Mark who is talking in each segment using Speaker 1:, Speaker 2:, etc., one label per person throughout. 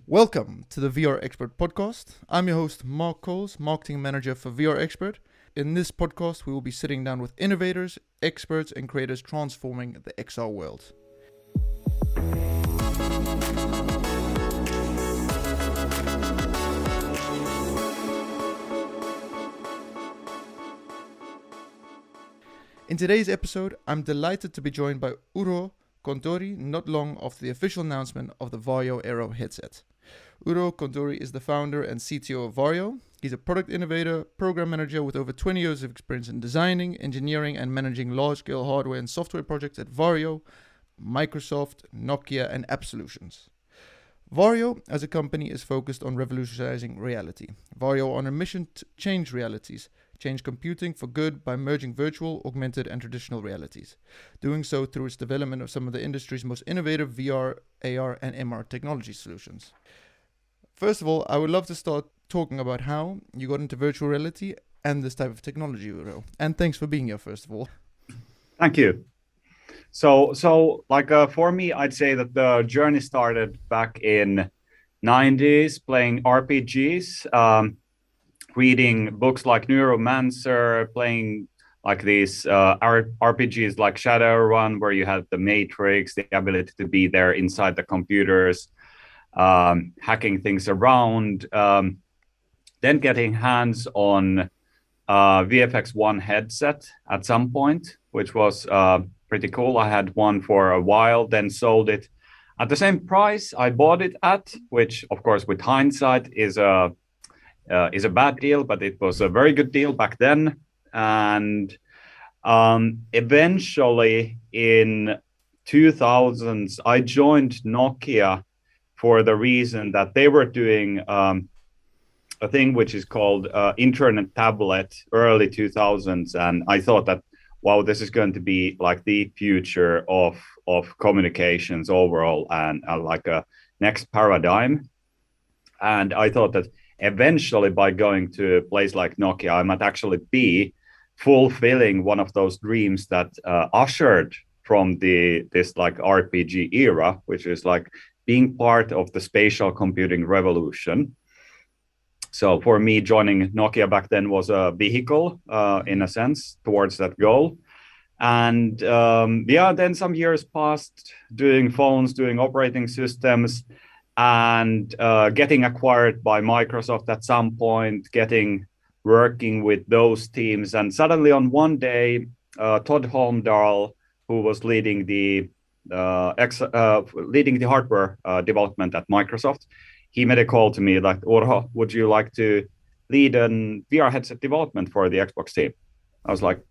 Speaker 1: Welcome to the VR Expert podcast. I'm your host, Mark Coles, Marketing Manager for VR Expert. In this podcast, we will be sitting down with innovators, experts, and creators transforming the XR world. In today's episode, I'm delighted to be joined by Urho Kontorri not long after the official announcement of the Varjo Aero headset. Urho Kontorri is the founder and CTO of Varjo. He's a product innovator, program manager with over 20 years of experience in designing, engineering, and managing large-scale hardware and software projects at Varjo, Microsoft, Nokia, and App Solutions. Varjo, as a company, is focused on revolutionizing reality. Varjo on a mission to change realities, change computing for good by merging virtual, augmented, and traditional realities. Doing so through its development of some of the industry's most innovative VR, AR, and MR technology solutions. First of all, I would love to start talking about how you got into virtual reality and this type of technology, Urho. And thanks for being here, first of all.
Speaker 2: Thank you. So for me, I'd say that the journey started back in 90s, playing RPGs, reading books like Neuromancer, playing like these RPGs like Shadowrun, where you had the Matrix, the ability to be there inside the computers, hacking things around, then getting hands on VFX1 headset at some point, which was pretty cool. I had one for a while, then sold it at the same price I bought it at, which of course with hindsight is a bad deal, but it was a very good deal back then. And eventually in 2000s, I joined Nokia for the reason that they were doing a thing which is called Internet Tablet, early 2000s. And I thought that, wow, this is going to be like the future of communications overall and like a next paradigm. And I thought that eventually by going to a place like Nokia, I might actually be fulfilling one of those dreams that ushered from this like RPG era, which is like being part of the spatial computing revolution. So for me, joining Nokia back then was a vehicle, in a sense, towards that goal. And then some years passed doing phones, doing operating systems, and getting acquired by Microsoft at some point, working with those teams. And suddenly on one day, Todd Holmdahl, who was leading the hardware development at Microsoft, he made a call to me like, Urho, would you like to lead an VR headset development for the Xbox team? I was like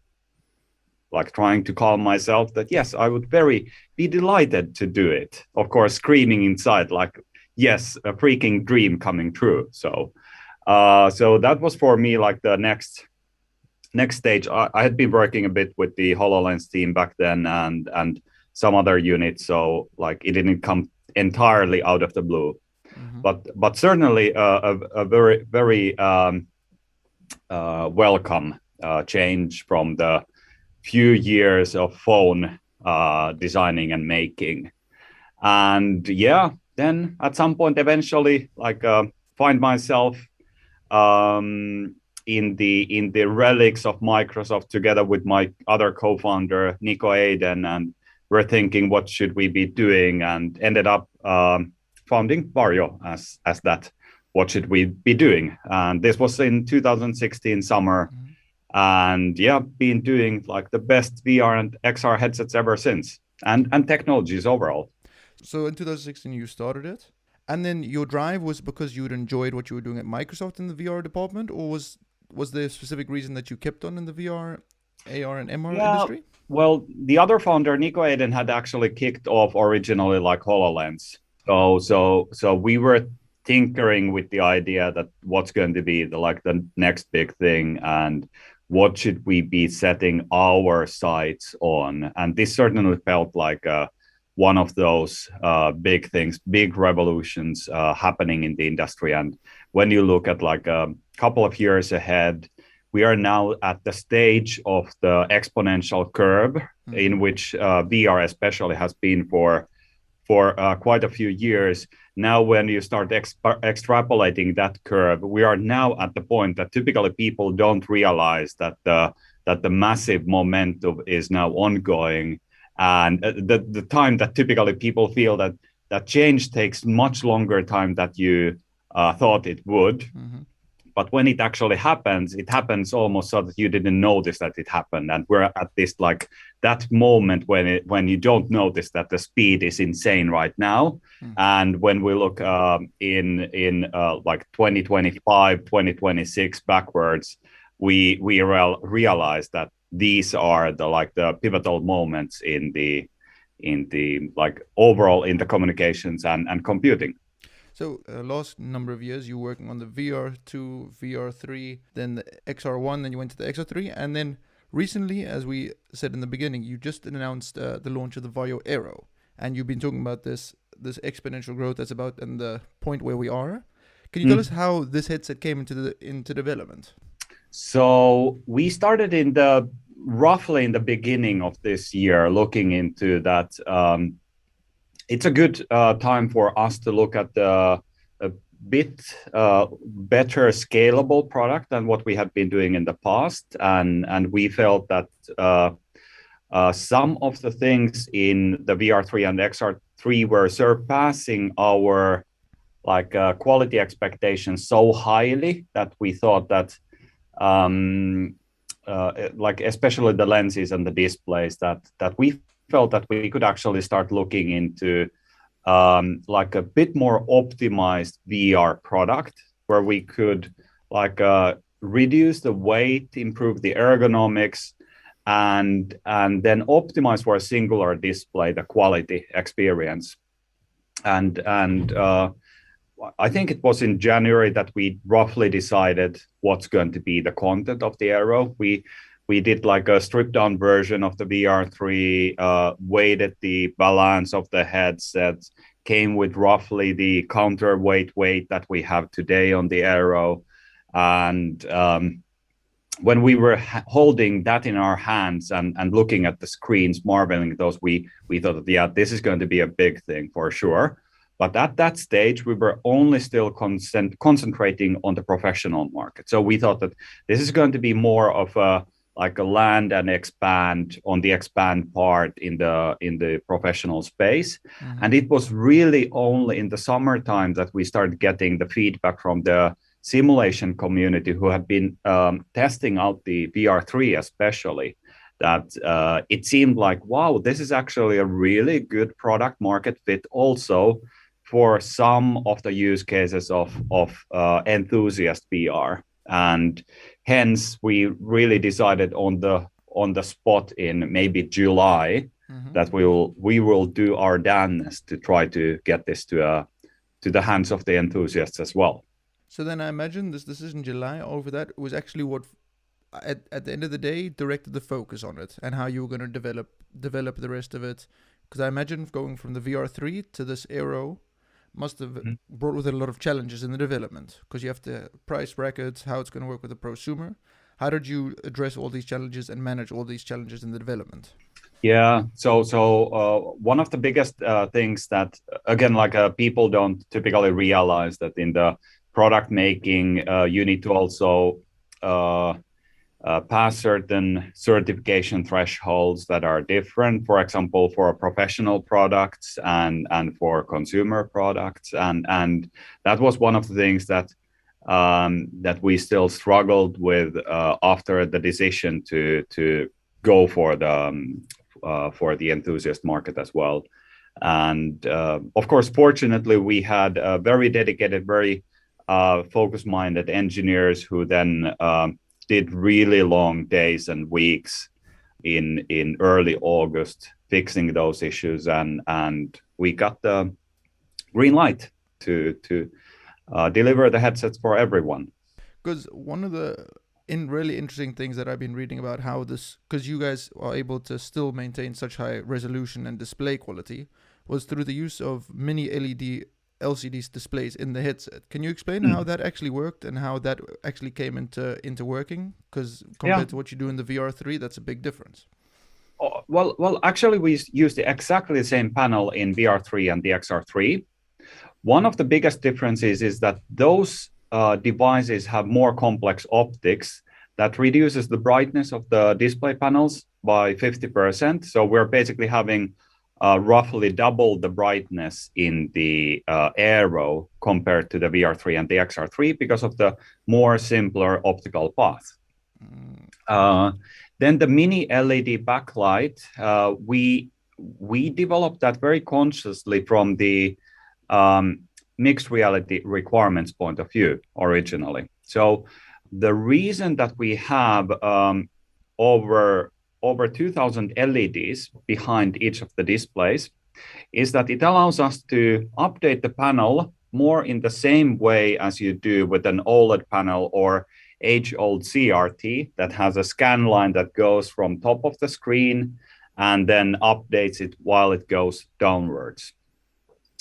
Speaker 2: trying to calm myself that yes, I would be delighted to do it. Of course, screaming inside like, yes, a freaking dream coming true. So that was for me like the next stage. I had been working a bit with the HoloLens team back then and some other units. So like it didn't come entirely out of the blue. Mm-hmm. But certainly a very, very welcome change from the few years of phone designing and making. And yeah, then at some point eventually find myself in the relics of Microsoft together with my other co-founder, Nico Aiden, and we're thinking what should we be doing, and ended up founding Varjo as that. What should we be doing? And this was in 2016 summer. Mm-hmm. And yeah, been doing like the best VR and XR headsets ever since, and technologies overall.
Speaker 1: So in 2016 you started it, and then your drive was because you had enjoyed what you were doing at Microsoft in the VR department, or was there a specific reason that you kept on in the VR, AR, and MR industry?
Speaker 2: Well, the other founder, Nico Aiden, had actually kicked off originally like HoloLens. So we were tinkering with the idea that what's going to be the next big thing, and what should we be setting our sights on. And this certainly felt like one of those big things, big revolutions happening in the industry. And when you look at like a couple of years ahead, we are now at the stage of the exponential curve in which VR especially has been for for quite a few years. Now, when you start extrapolating that curve, we are now at the point that typically people don't realize that the massive momentum is now ongoing, and the time that typically people feel that change takes much longer time than you thought it would. Mm-hmm. But when it actually happens, it happens almost so that you didn't notice that it happened. And we're at this like that moment when you don't notice that the speed is insane right now. Mm. And when we look in like 2025, 2026 backwards, we realize that these are the pivotal moments in the like overall in the communications and computing.
Speaker 1: So last number of years, you were working on the VR2, VR3, then the XR1, then you went to the XR3, and then recently, as we said in the beginning, you just announced the launch of the Varjo Aero, and you've been talking about this exponential growth that's about in the point where we are. Can you tell us how this headset came into development?
Speaker 2: So we started roughly in the beginning of this year, looking into that. It's a good time for us to look at a bit better scalable product than what we have been doing in the past. And we felt that some of the things in the VR3 and XR3 were surpassing our quality expectations so highly that we thought that especially the lenses and the displays that we felt that we could actually start looking into a bit more optimized VR product where we could reduce the weight, improve the ergonomics, and then optimize for a singular display the quality experience. And I think it was in January that we roughly decided what's going to be the content of the Aero. We did like a stripped down version of the VR3, weighted the balance of the headset, came with roughly the counterweight weight that we have today on the Aero. And when we were holding that in our hands and looking at the screens, marveling at those, we thought that, yeah, this is going to be a big thing for sure. But at that stage, we were only still concentrating on the professional market. So we thought that this is going to be more of a land and expand on the expand part in the professional space. Mm-hmm. And it was really only in the summertime that we started getting the feedback from the simulation community who have been testing out the VR3 especially, that it seemed like, wow, this is actually a really good product market fit also for some of the use cases of enthusiast VR. And hence we really decided on the spot in maybe July that we will do our damnedest to try to get this to the hands of the enthusiasts as well.
Speaker 1: So then I imagine this decision in July over that was actually what at the end of the day directed the focus on it and how you were going to develop the rest of it. Because I imagine going from the VR3 to this Aero must have brought with it a lot of challenges in the development, because you have to price brackets, how it's going to work with the prosumer. How did you address all these challenges and manage all these challenges in the development?
Speaker 2: Yeah, so one of the biggest things that, again, people don't typically realize that in the product making, you need to also pass certain certification thresholds that are different, for example, for professional products and for consumer products. And that was one of the things that we still struggled with after the decision to go for the enthusiast market as well. And of course, fortunately, we had very dedicated, very focus-minded engineers who then did really long days and weeks in early August fixing those issues, and we got the green light to deliver the headsets for everyone.
Speaker 1: Because one of the really interesting things that I've been reading about how this, because you guys are able to still maintain such high resolution and display quality, was through the use of mini-LED LCD displays in the headset. Can you explain how that actually worked and how that actually came into working? Because compared to what you do in the VR3, that's a big difference.
Speaker 2: Well, actually, we use exactly the same panel in VR3 and the XR3. One of the biggest differences is that those devices have more complex optics that reduces the brightness of the display panels by 50%. So we're basically having roughly double the brightness in the Aero compared to the VR3 and the XR3 because of the more simpler optical path. Uh, then the mini LED backlight, we developed that very consciously from the mixed reality requirements point of view originally. So the reason that we have over 2,000 LEDs behind each of the displays is that it allows us to update the panel more in the same way as you do with an OLED panel or age-old CRT that has a scan line that goes from top of the screen and then updates it while it goes downwards.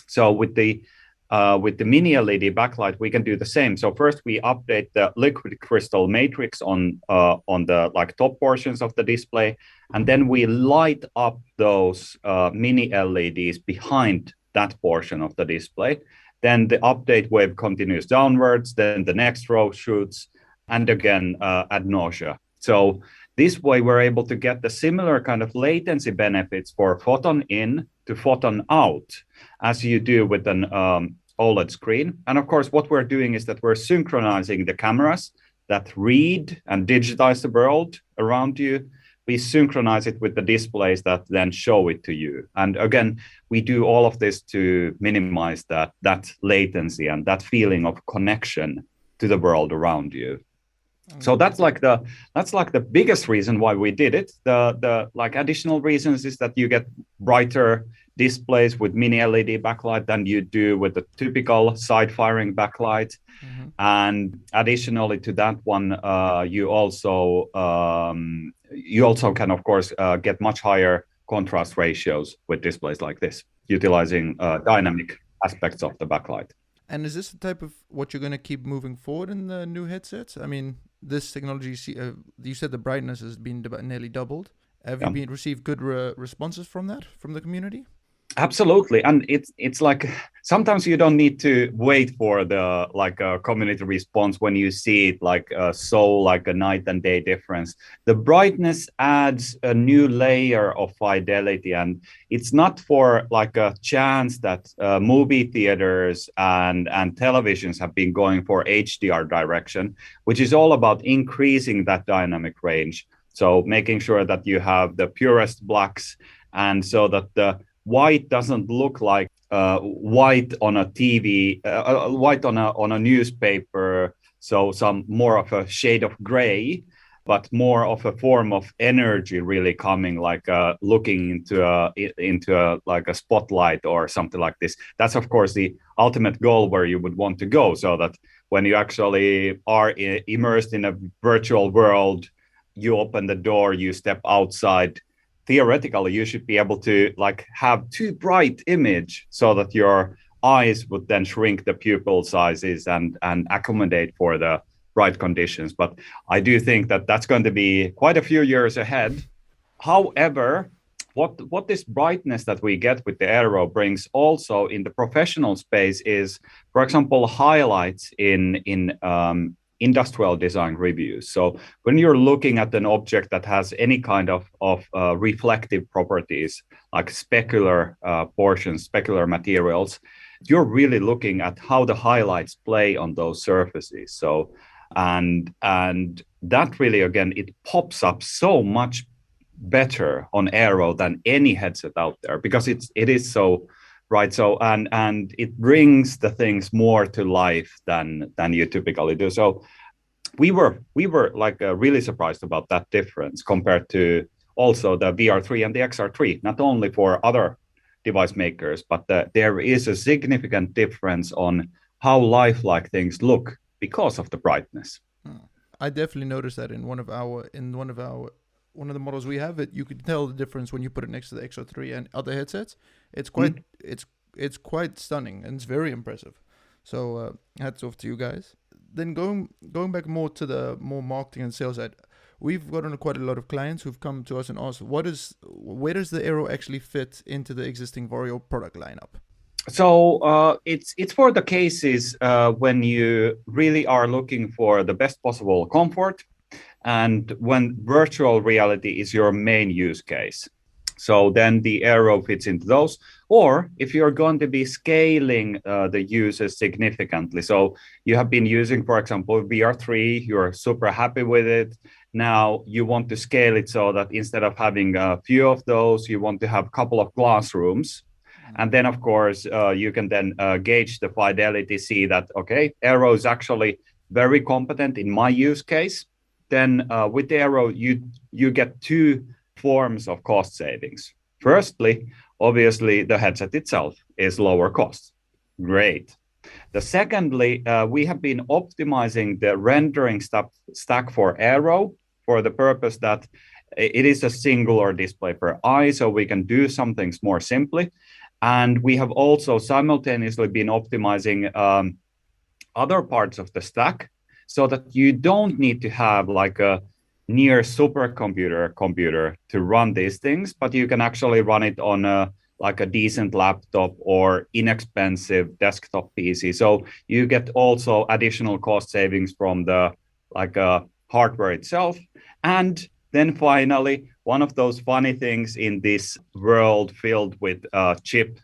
Speaker 2: So with the mini LED backlight, we can do the same. So first we update the liquid crystal matrix on the top portions of the display, and then we light up those mini LEDs behind that portion of the display. Then the update wave continues downwards. Then the next row shoots, and again ad nauseam. So this way, we're able to get the similar kind of latency benefits for photon in to photon out as you do with an OLED screen. And of course, what we're doing is that we're synchronizing the cameras that read and digitize the world around you. We synchronize it with the displays that then show it to you. And again, we do all of this to minimize that latency and that feeling of connection to the world around you. So that's like the biggest reason why we did it. The additional reasons is that you get brighter displays with mini LED backlight than you do with the typical side firing backlight. Mm-hmm. And additionally to that one, you also can of course get much higher contrast ratios with displays like this, utilizing dynamic aspects of the backlight.
Speaker 1: And is this the type of what you're going to keep moving forward in the new headsets? I mean, this technology, you said the brightness has been nearly doubled. Have you received good responses from the community?
Speaker 2: Absolutely, and it's like sometimes you don't need to wait for the community response when you see it a night and day difference. The brightness adds a new layer of fidelity, and it's not for like a chance that movie theaters and televisions have been going for HDR direction, which is all about increasing that dynamic range. So making sure that you have the purest blacks, and so that the white doesn't look like white on a TV, white on a newspaper. So some more of a shade of gray, but more of a form of energy really coming, like looking into a spotlight or something like this. That's of course the ultimate goal where you would want to go, so that when you actually are immersed in a virtual world, you open the door, you step outside. Theoretically, you should be able to have too bright image so that your eyes would then shrink the pupil sizes and accommodate for the bright conditions. But I do think that that's going to be quite a few years ahead. However, what this brightness that we get with the Aero brings also in the professional space is, for example, highlights in industrial design reviews. So when you're looking at an object that has any kind of reflective properties, like specular portions, specular materials, you're really looking at how the highlights play on those surfaces. So and that really, again, it pops up so much better on Aero than any headset out there, because it is so right. So and it brings the things more to life than you typically do. So we were really surprised about that difference compared to also the VR3 and the XR3, not only for other device makers, but there is a significant difference on how lifelike things look because of the brightness.
Speaker 1: I definitely noticed that in one of the models we have, you could tell the difference when you put it next to the XR3 and other headsets. It's quite it's quite stunning, and it's very impressive. So hats off to you guys. Then going back more to the more marketing and sales side, we've gotten quite a lot of clients who've come to us and asked, where does the Aero actually fit into the existing Varjo product lineup?
Speaker 2: So it's for the cases when you really are looking for the best possible comfort and when virtual reality is your main use case. So then the Aero fits into those. Or if you're going to be scaling the uses significantly. So you have been using, for example, VR3, you're super happy with it. Now you want to scale it so that instead of having a few of those, you want to have a couple of classrooms. And then, of course, you can then gauge the fidelity, see that, okay, Aero is actually very competent in my use case. Then with the Aero, you get two forms of cost savings. Firstly, obviously, the headset itself is lower cost. Great. The secondly, we have been optimizing the rendering stack for Aero for the purpose that it is a singular display per eye, so we can do some things more simply. And we have also simultaneously been optimizing other parts of the stack so that you don't need to have like a near supercomputer to run these things, but you can actually run it on like a decent laptop or inexpensive desktop PC. So you get also additional cost savings from the hardware itself. And then finally, one of those funny things in this world filled with chip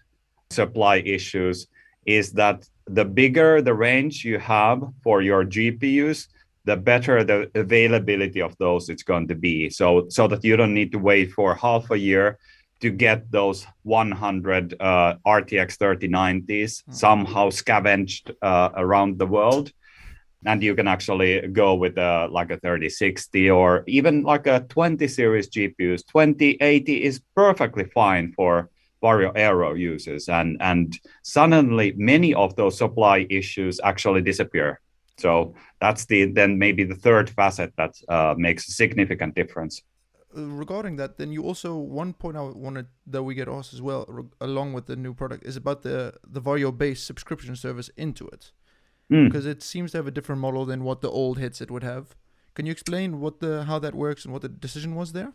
Speaker 2: supply issues is that the bigger the range you have for your GPUs, the better the availability of those it's going to be. So that you don't need to wait for half a year to get those 100 RTX 3090s somehow scavenged around the world. And you can actually go with like a 3060 or even like a 20 series GPUs. 2080 is perfectly fine for Varjo Aero users. And suddenly many of those supply issues actually disappear. So that's then maybe the third facet that makes a significant difference.
Speaker 1: Regarding that, then you also, one point I wanted that we get asked as well, along with the new product, is about the Varjo based subscription service into it. Because it seems to have a different model than what the old headset would have. Can you explain how that works and what the decision was there?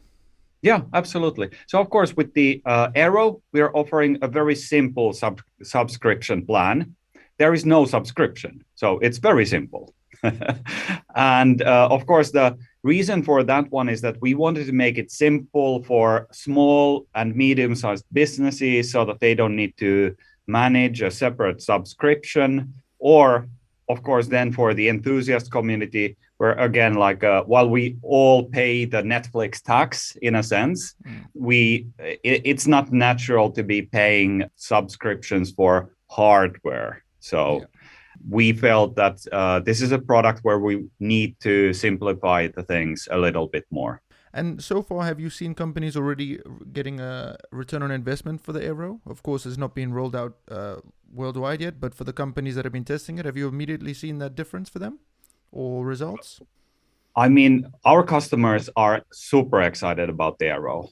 Speaker 2: Yeah, absolutely. So of course, with the Aero, we are offering a very simple subscription plan. There is no subscription, so it's very simple. And of course, the reason for that one is that we wanted to make it simple for small and medium-sized businesses so that they don't need to manage a separate subscription. Or of course, then for the enthusiast community, where again, like while we all pay the Netflix tax in a sense, it's not natural to be paying subscriptions for hardware. So we felt that this is a product where we need to simplify the things a little bit more.
Speaker 1: And so far, have you seen companies already getting a return on investment for the Aero? Of course, it's not been rolled out worldwide yet, but for the companies that have been testing it, have you immediately seen that difference for them or results?
Speaker 2: I mean, our customers are super excited about the Aero.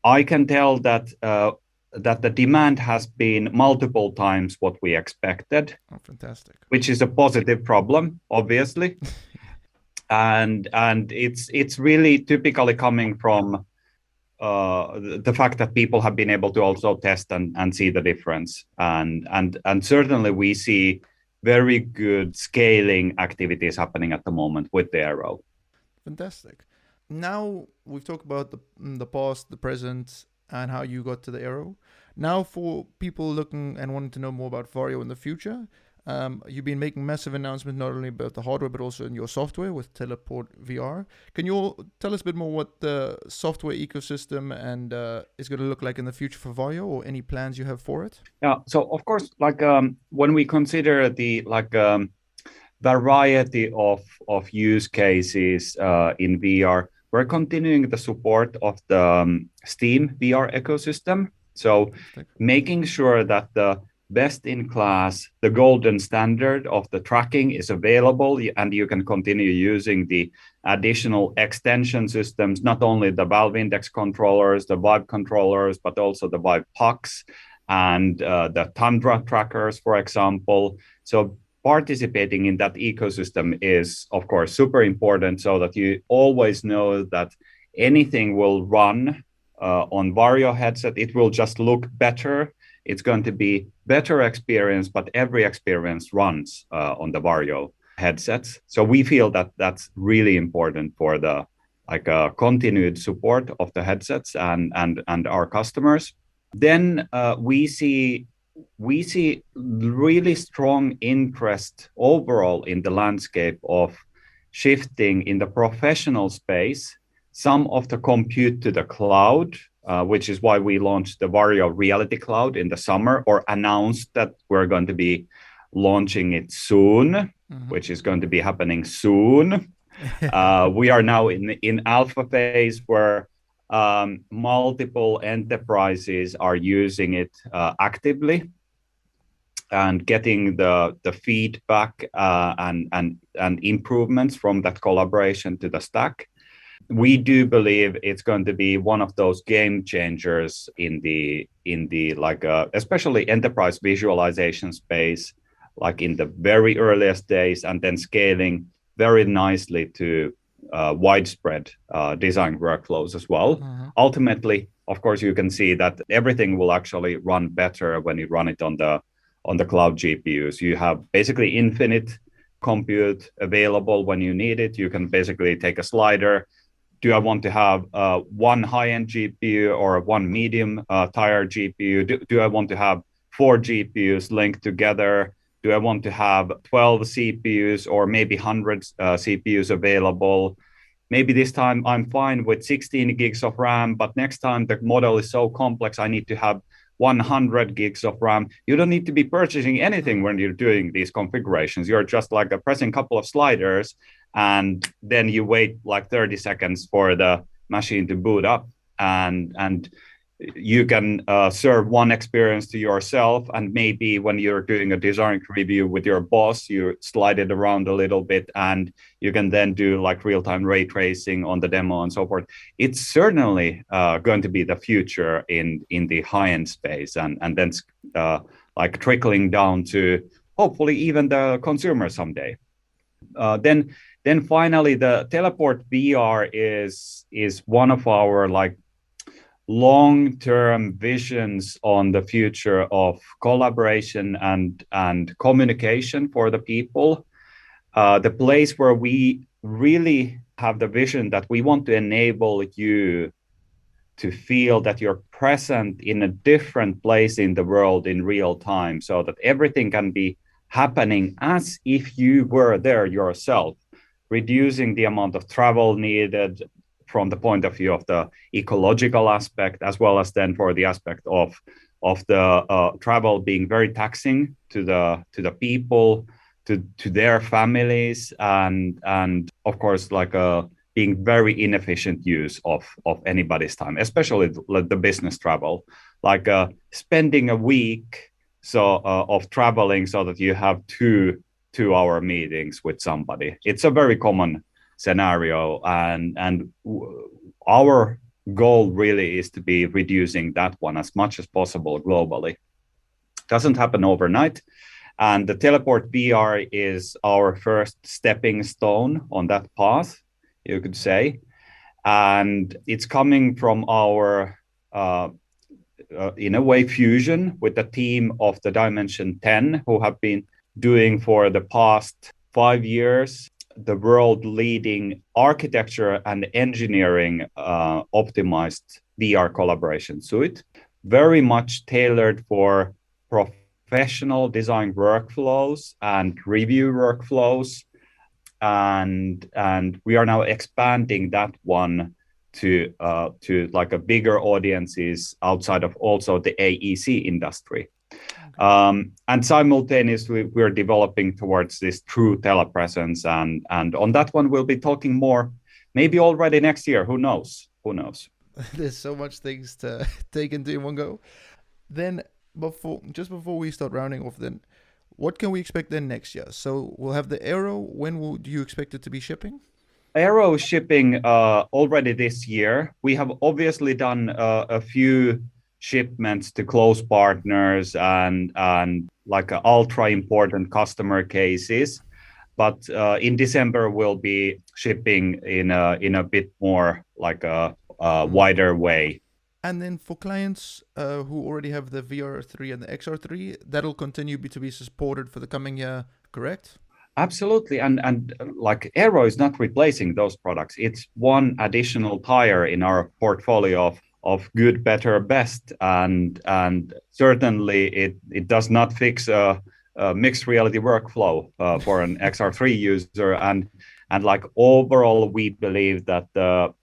Speaker 2: I can tell that the demand has been multiple times what we expected.
Speaker 1: Oh, fantastic!
Speaker 2: Which is a positive problem, obviously. And it's really typically coming from the fact that people have been able to also test and see the difference. And certainly we see very good scaling activities happening at the moment with the Aero.
Speaker 1: Fantastic. Now we've talked about the past, the present, and how you got to the Aero. Now for people looking and wanting to know more about Varjo in the future, you've been making massive announcements not only about the hardware but also in your software with Teleport VR. Can you tell us a bit more what the software ecosystem and is going to look like in the future for Varjo, or any plans you have for it?
Speaker 2: Yeah, so of course, like when we consider the variety of use cases in VR, we're continuing the support of the Steam VR ecosystem. So making sure that the best in class, the golden standard of the tracking is available, and you can continue using the additional extension systems, not only the Valve Index controllers, the Vive controllers, but also the Vive pucks and the Tundra trackers, for example. So participating in that ecosystem is, of course, super important, so that you always know that anything will run on Varjo headset. It will just look better. It's going to be better experience, but every experience runs on the Varjo headsets. So we feel that that's really important for the continued support of the headsets and our customers. Then we see really strong interest overall in the landscape of shifting in the professional space some of the compute to the cloud, which is why we launched the Varjo Reality Cloud in the summer, or announced that we're going to be launching it soon, which is going to be happening soon. We are now in alpha phase where multiple enterprises are using it actively and getting the feedback and improvements from that collaboration to the stack. We do believe it's going to be one of those game changers in the especially enterprise visualization space, like in the very earliest days, and then scaling very nicely to widespread design workflows as well. Ultimately, of course, you can see that everything will actually run better when you run it on the cloud GPUs. You have basically infinite compute available when you need it. You can basically take a slider. Do I want to have one high-end GPU or one medium-tier GPU? Do I want to have 4 GPUs linked together? Do I want to have 12 CPUs or maybe 100 CPUs available? Maybe this time I'm fine with 16 gigs of RAM, but next time the model is so complex, I need to have 100 gigs of RAM. You don't need to be purchasing anything when you're doing these configurations. You're just like pressing a couple of sliders, and then you wait like 30 seconds for the machine to boot up, and you can serve one experience to yourself, and maybe when you're doing a design review with your boss, you slide it around a little bit, and you can then do like real-time ray tracing on the demo and so forth. It's certainly going to be the future in the high-end space, and then like trickling down to hopefully even the consumer someday. Then finally, the Teleport VR is one of our like long-term visions on the future of collaboration and communication for the people. The place where we really have the vision that we want to enable you to feel that you're present in a different place in the world in real time, so that everything can be happening as if you were there yourself, reducing the amount of travel needed from the point of view of the ecological aspect, as well as then for the aspect of the travel being very taxing to the people, to their families, and of course like being very inefficient use of anybody's time, especially the business travel, like spending a week of traveling so that you have two-hour meetings with somebody. It's a very common scenario, and our goal really is to be reducing that one as much as possible globally. Doesn't happen overnight, and the Teleport VR is our first stepping stone on that path, you could say, and it's coming from our in a way fusion with the team of the Dimension 10, who have been doing for the past 5 years the world leading architecture and engineering optimized VR collaboration suite, very much tailored for professional design workflows and review workflows, and we are now expanding that one to like a bigger audiences outside of also the AEC industry. And simultaneously, we're developing towards this true telepresence, and on that one, we'll be talking more, maybe already next year. Who knows? Who knows?
Speaker 1: There's so much things to take into in one go. Then, before we start rounding off, then, what can we expect then next year? So we'll have the Aero. When do you expect it to be shipping?
Speaker 2: Aero is shipping already this year. We have obviously done a few shipments to close partners and like ultra important customer cases. But in December, we'll be shipping in a bit more like a wider way.
Speaker 1: And then for clients who already have the VR3 and the XR3, that'll continue to be supported for the coming year, correct?
Speaker 2: Absolutely, and like Aero is not replacing those products. It's one additional tire in our portfolio of good, better, best, and certainly it does not fix a mixed reality workflow for an XR3 user. And like overall, we believe that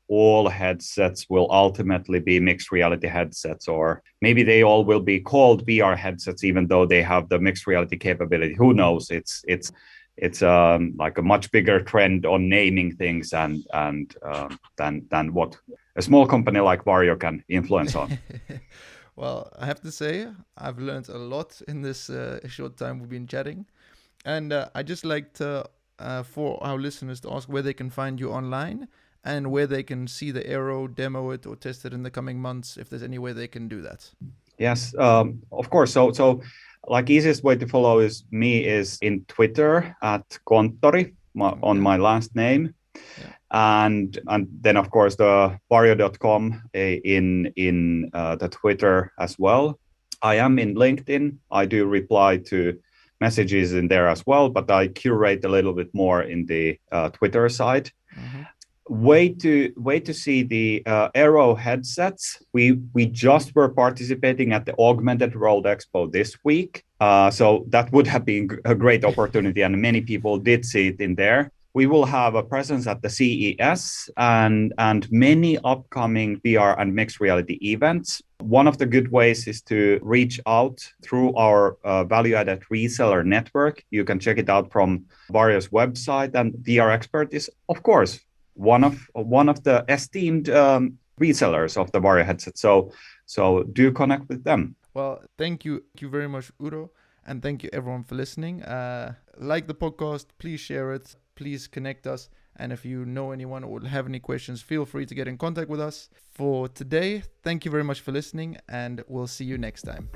Speaker 2: all headsets will ultimately be mixed reality headsets, or maybe they all will be called VR headsets, even though they have the mixed reality capability. Who knows? It's like a much bigger trend on naming things and than what a small company like Varjo can influence on.
Speaker 1: Well, I have to say, I've learned a lot in this short time we've been chatting. And I just like to, for our listeners, to ask where they can find you online and where they can see the Aero, demo it, or test it in the coming months, if there's any way they can do that.
Speaker 2: Yes, of course. So like easiest way to follow is in Twitter at Kontorri on my last name. Yeah. And then of course the varjo.com in the Twitter as well. I am in LinkedIn. I do reply to messages in there as well, but I curate a little bit more in the Twitter side. Mm-hmm. Way to see the Aero headsets. We just were participating at the Augmented World Expo this week, so that would have been a great opportunity, and many people did see it in there. We will have a presence at the CES and many upcoming VR and mixed reality events. One of the good ways is to reach out through our value-added reseller network. You can check it out from Varjo's website, and VR Expert is, of course, one of the esteemed resellers of the Varjo headset. So do connect with them.
Speaker 1: Well, thank you very much, Urho, and thank you everyone for listening. Like the podcast, please share it, please connect us, and if you know anyone or have any questions, feel free to get in contact with us. For today, thank you very much for listening, and we'll see you next time.